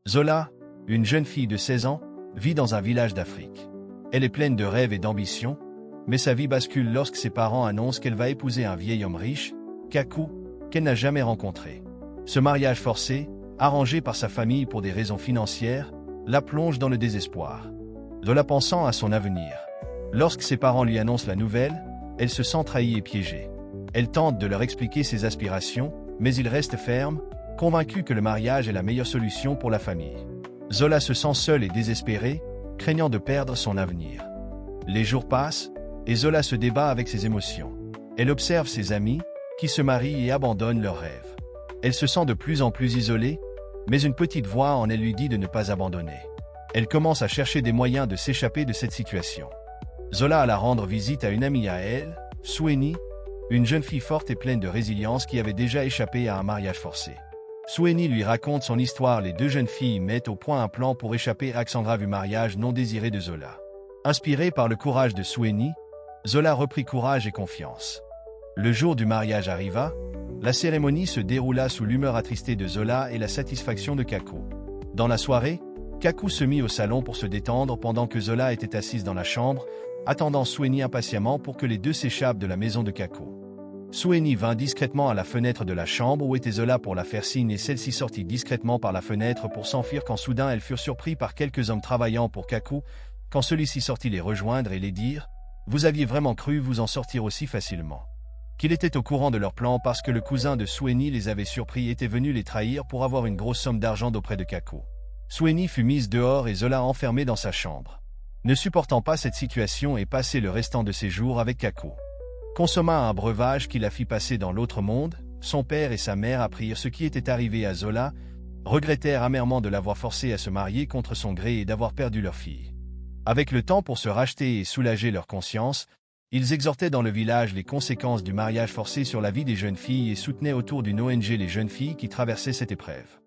Zola, une jeune fille de 16 ans, vit dans un village d'Afrique. Elle est pleine de rêves et d'ambitions, mais sa vie bascule lorsque ses parents annoncent qu'elle va épouser un vieil homme riche, Kaku, qu'elle n'a jamais rencontré. Ce mariage forcé, arrangé par sa famille pour des raisons financières, la plonge dans le désespoir. Zola pensant à son avenir. Lorsque ses parents lui annoncent la nouvelle, elle se sent trahie et piégée. Elle tente de leur expliquer ses aspirations, mais ils restent fermes, convaincus que le mariage est la meilleure solution pour la famille. Zola se sent seule et désespérée, craignant de perdre son avenir. Les jours passent, et Zola se débat avec ses émotions. Elle observe ses amis, qui se marient et abandonnent leurs rêves. Elle se sent de plus en plus isolée, mais une petite voix en elle lui dit de ne pas abandonner. Elle commence à chercher des moyens de s'échapper de cette situation. Zola alla rendre visite à une amie à elle, Soueni, une jeune fille forte et pleine de résilience qui avait déjà échappé à un mariage forcé. Soueni lui raconte son histoire. Les deux jeunes filles mettent au point un plan pour échapper à Alexandra du mariage non désiré de Zola. Inspirée par le courage de Soueni, Zola reprit courage et confiance. Le jour du mariage arriva, la cérémonie se déroula sous l'humeur attristée de Zola et la satisfaction de Kaku. Dans la soirée, Kaku se mit au salon pour se détendre pendant que Zola était assise dans la chambre, attendant Soueni impatiemment pour que les deux s'échappent de la maison de Kaku. Soueni vint discrètement à la fenêtre de la chambre où était Zola pour la faire signe et celle-ci sortit discrètement par la fenêtre pour s'enfuir quand soudain elles furent surpris par quelques hommes travaillant pour Kaku, quand celui-ci sortit les rejoindre et les dire « Vous aviez vraiment cru vous en sortir aussi facilement ?» Qu'il était au courant de leur plan parce que le cousin de Soueni les avait surpris et était venu les trahir pour avoir une grosse somme d'argent d'auprès de Kaku. Soueni fut mise dehors et Zola enfermée dans sa chambre. Ne supportant pas cette situation et passait le restant de ses jours avec Kaku. Consommant un breuvage qui la fit passer dans l'autre monde, son père et sa mère apprirent ce qui était arrivé à Zola, regrettèrent amèrement de l'avoir forcée à se marier contre son gré et d'avoir perdu leur fille. Avec le temps pour se racheter et soulager leur conscience, ils exhortaient dans le village les conséquences du mariage forcé sur la vie des jeunes filles et soutenaient autour d'une ONG les jeunes filles qui traversaient cette épreuve.